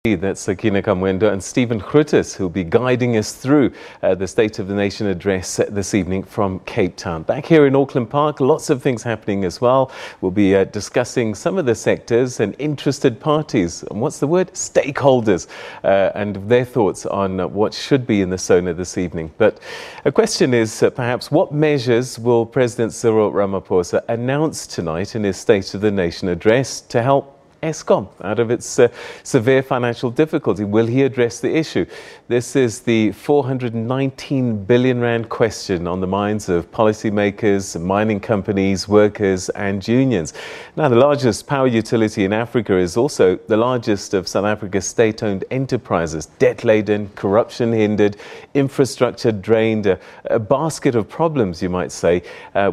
That's Sakina Kamwendo and Stephen Grutters, who'll be guiding us through the State of the Nation address this evening from Cape Town. Back here in Auckland Park, lots of things happening as well. We'll be discussing some of the sectors and interested parties, and what's the word? Stakeholders, and their thoughts on what should be in the SONA this evening. But a question is perhaps, what measures will President Cyril Ramaphosa announce tonight in his State of the Nation address to help Eskom out of its severe financial difficulty? Will he address the issue? This is the 419 billion rand question on the minds of policymakers, mining companies, workers and unions. Now, the largest power utility in Africa is also the largest of South Africa's state-owned enterprises. Debt-laden, corruption-hindered, infrastructure drained, a basket of problems, you might say,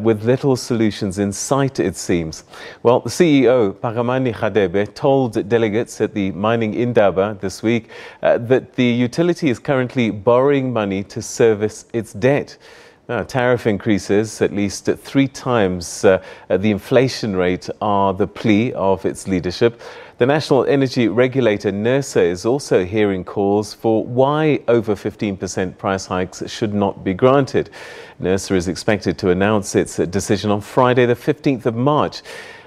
with little solutions in sight, it seems. Well, the CEO, Pagamani Khadebe, told delegates at the Mining Indaba this week that the utility is currently borrowing money to service its debt. Now, tariff increases, at least 3 times the inflation rate, are the plea of its leadership. The National Energy Regulator, NERSA, is also hearing calls for why over 15% price hikes should not be granted. NERSA is expected to announce its decision on Friday, the 15th of March.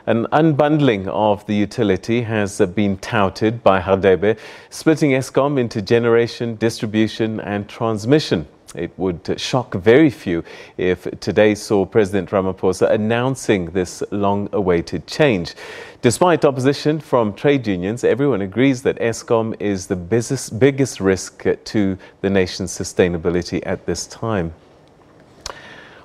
An unbundling of the utility has been touted by Khadebe, splitting Eskom into generation, distribution and transmission. It would shock very few if today saw President Ramaphosa announcing this long-awaited change. Despite opposition from trade unions, everyone agrees that Eskom is the biggest risk to the nation's sustainability at this time.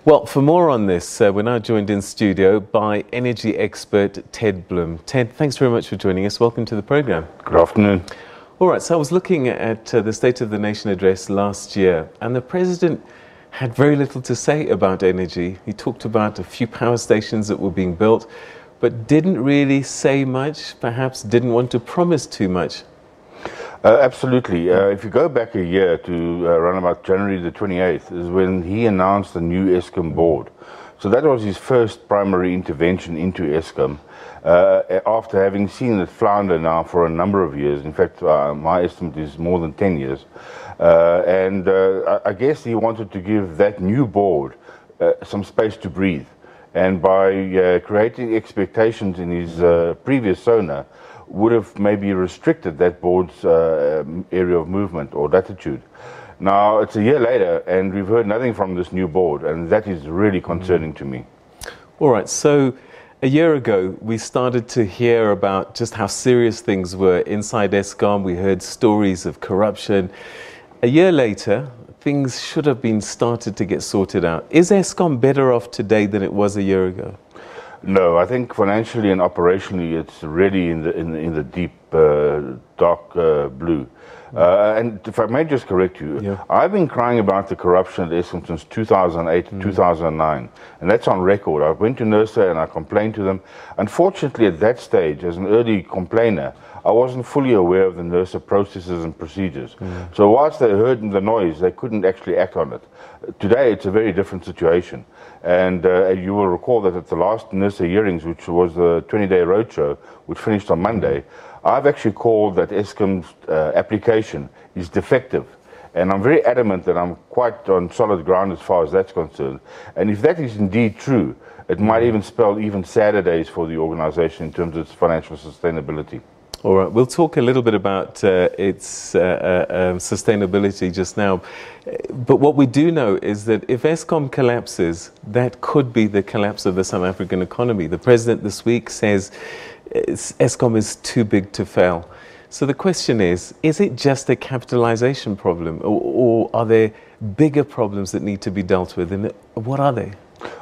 Well, for more on this, we're now joined in studio by energy expert Ted Bloom. Ted, thanks very much for joining us. Welcome to the program. Good afternoon. All right, so I was looking at the State of the Nation address last year, and the President had very little to say about energy. He talked about a few power stations that were being built, but didn't really say much, perhaps didn't want to promise too much. Absolutely. If you go back a year to around about January the 28th is when he announced the new Eskom board. So that was his first primary intervention into Eskom after having seen it flounder now for a number of years. In fact, my estimate is more than 10 years. I guess he wanted to give that new board some space to breathe. And by creating expectations in his previous SONA, would have maybe restricted that board's area of movement or latitude. Now, it's a year later, and we've heard nothing from this new board, and that is really concerning to me. All right, so a year ago, we started to hear about just how serious things were inside Eskom. We heard stories of corruption. A year later, things should have been started to get sorted out. Is Eskom better off today than it was a year ago? No, I think financially and operationally, it's really in the deep, dark blue. And if I may just correct you, yeah. I've been crying about the corruption at Eskom since 2008 to 2009, and that's on record. I went to NERSA and I complained to them. Unfortunately, at that stage, as an early complainer, I wasn't fully aware of the NERSA processes and procedures. So whilst they heard the noise, they couldn't actually act on it. Today, it's a very different situation. And you will recall that at the last NERSA hearings, which was the 20-day roadshow, which finished on Monday, I've actually called that Eskom's application is defective. And I'm very adamant that I'm quite on solid ground as far as that's concerned. And if that is indeed true, it might even spell even sadder days for the organization in terms of its financial sustainability. All right, we'll talk a little bit about its sustainability just now. But what we do know is that if Eskom collapses, that could be the collapse of the South African economy. The President this week says Eskom is too big to fail. So the question is it just a capitalization problem, or are there bigger problems that need to be dealt with? And what are they?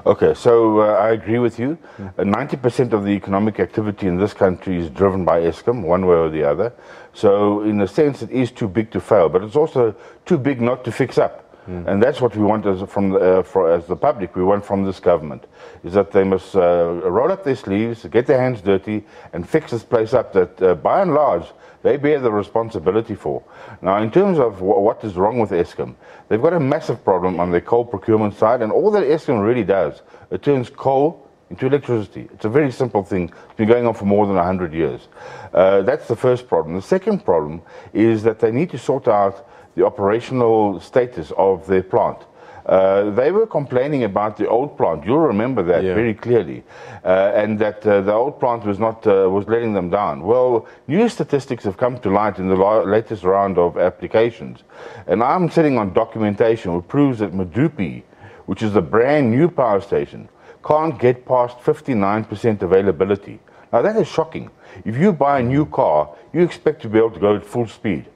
Okay, so I agree with you. 90% of the economic activity in this country is driven by Eskom, one way or the other. So in a sense, it is too big to fail, but it's also too big not to fix up. And that's what we want as the public, we want from this government, is that they must roll up their sleeves, get their hands dirty, and fix this place up that, by and large, they bear the responsibility for. Now, in terms of what is wrong with Eskom, they've got a massive problem on their coal procurement side, and all that Eskom really does, it turns coal into electricity. It's a very simple thing. It's been going on for more than 100 years. That's the first problem. The second problem is that they need to sort out the operational status of their plant. They were complaining about the old plant. You'll remember that very clearly, and that the old plant was not was letting them down. Well, new statistics have come to light in the latest round of applications, and I'm sitting on documentation which proves that Medupi, which is a brand new power station, can't get past 59% availability. Now that is shocking. If you buy a new car, you expect to be able to go at full speed.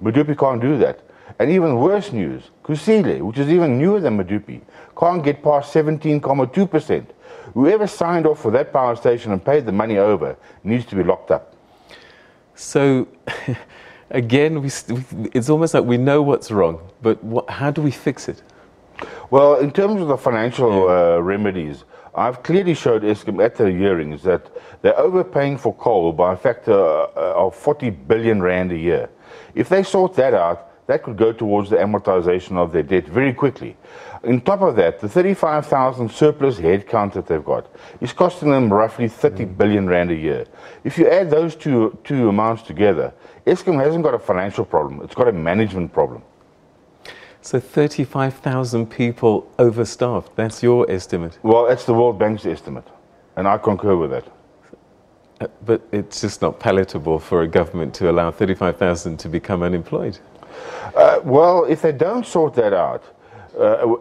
Medupi can't do that. And even worse news, Kusile, which is even newer than Medupi, can't get past 17.2%. Whoever signed off for that power station and paid the money over needs to be locked up. So, again, it's almost like we know what's wrong, but how do we fix it? Well, in terms of the financial remedies, I've clearly showed Eskom at the hearings that they're overpaying for coal by a factor of 40 billion rand a year. If they sort that out, that could go towards the amortization of their debt very quickly. On top of that, the 35,000 surplus headcount that they've got is costing them roughly 30 billion rand a year. If you add those two amounts together, Eskom hasn't got a financial problem, it's got a management problem. So 35,000 people overstaffed, that's your estimate? Well, that's the World Bank's estimate, and I concur with that. But it's just not palatable for a government to allow 35,000 to become unemployed. Well, if they don't sort that out,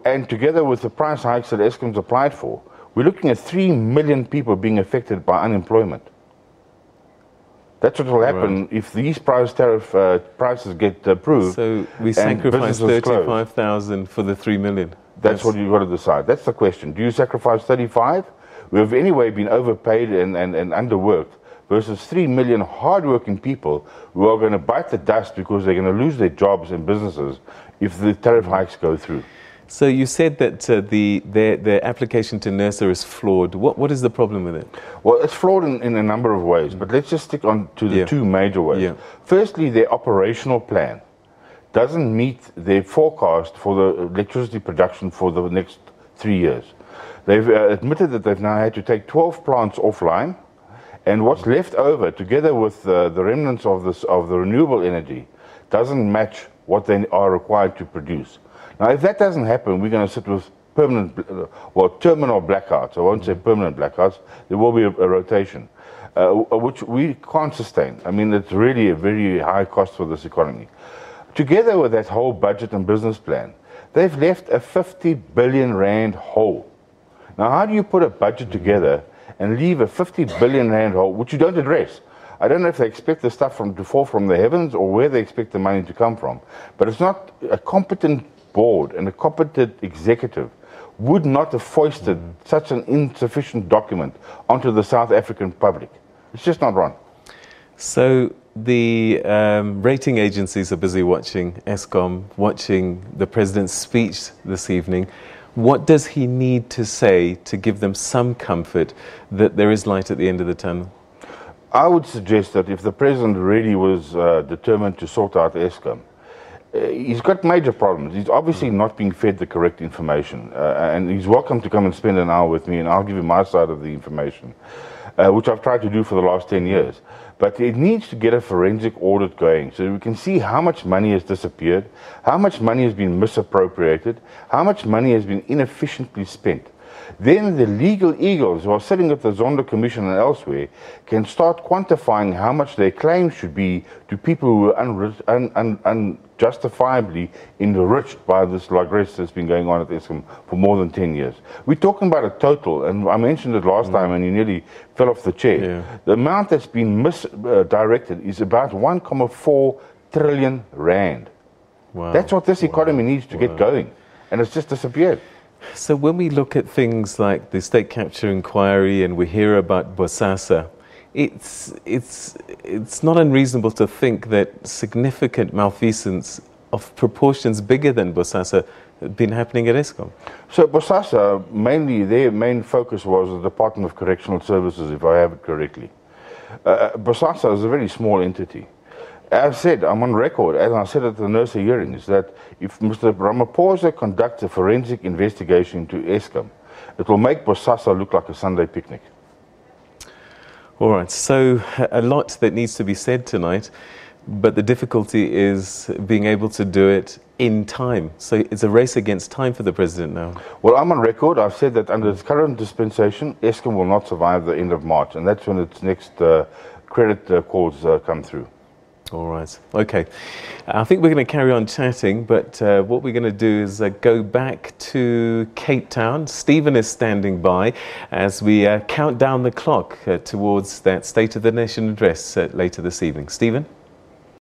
and together with the price hikes that Eskom's applied for, we're looking at 3 million people being affected by unemployment. That's what will happen if these prices get approved. So we sacrifice 35,000 for the 3 million. That's what you've got to decide. That's the question. Do you sacrifice 35? We have anyway been overpaid and underworked, versus 3 million hardworking people who are going to bite the dust because they're going to lose their jobs and businesses if the tariff hikes go through. So you said that their application to NERSA is flawed. What is the problem with it? Well, it's flawed in a number of ways, but let's just stick on to the two major ways. Firstly, their operational plan doesn't meet their forecast for the electricity production for the next 3 years. They've admitted that they've now had to take 12 plants offline, and what's left over, together with the remnants of the renewable energy, doesn't match what they are required to produce. Now, if that doesn't happen, we're going to sit with terminal blackouts. I won't say permanent blackouts. There will be a rotation, which we can't sustain. I mean, it's really a very high cost for this economy. Together with that whole budget and business plan, they've left a 50 billion rand hole. Now, how do you put a budget together and leave a 50 billion rand hole, which you don't address? I don't know if they expect the stuff to fall from the heavens or where they expect the money to come from. But it's not a competent board, and a competent executive would not have foisted such an insufficient document onto the South African public. It's just not right. So the rating agencies are busy watching Eskom, watching the president's speech this evening. What does he need to say to give them some comfort that there is light at the end of the tunnel? I would suggest that if the president really was determined to sort out Eskom, he's got major problems. He's obviously not being fed the correct information, and he's welcome to come and spend an hour with me, and I'll give him my side of the information, which I've tried to do for the last 10 years. But it needs to get a forensic audit going so we can see how much money has disappeared, how much money has been misappropriated, how much money has been inefficiently spent. Then the legal eagles who are sitting at the Zondo Commission and elsewhere can start quantifying how much their claims should be to people who are unjustifiably enriched by this lagresse that's been going on at Eskom for more than 10 years. We're talking about a total, and I mentioned it last time and you nearly fell off the chair. The amount that's been misdirected is about 1.4 trillion rand. That's what this economy needs to get going, and it's just disappeared. So when we look at things like the state capture inquiry and we hear about Bosasa, it's not unreasonable to think that significant malfeasance of proportions bigger than Bosasa have been happening at Eskom. So Bosasa, mainly their main focus was the Department of Correctional Services, if I have it correctly. Bosasa is a very small entity. As I said, I'm on record, as I said at the NERSA hearings, that if Mr. Ramaphosa conducts a forensic investigation into Eskom, it will make Bosasa look like a Sunday picnic. All right, so a lot that needs to be said tonight, but the difficulty is being able to do it in time. So it's a race against time for the President now. Well, I'm on record. I've said that under its current dispensation, Eskom will not survive the end of March, and that's when its next credit calls come through. All right. Okay. I think we're going to carry on chatting, but what we're going to do is go back to Cape Town. Stephen is standing by as we count down the clock towards that State of the Nation address later this evening. Stephen?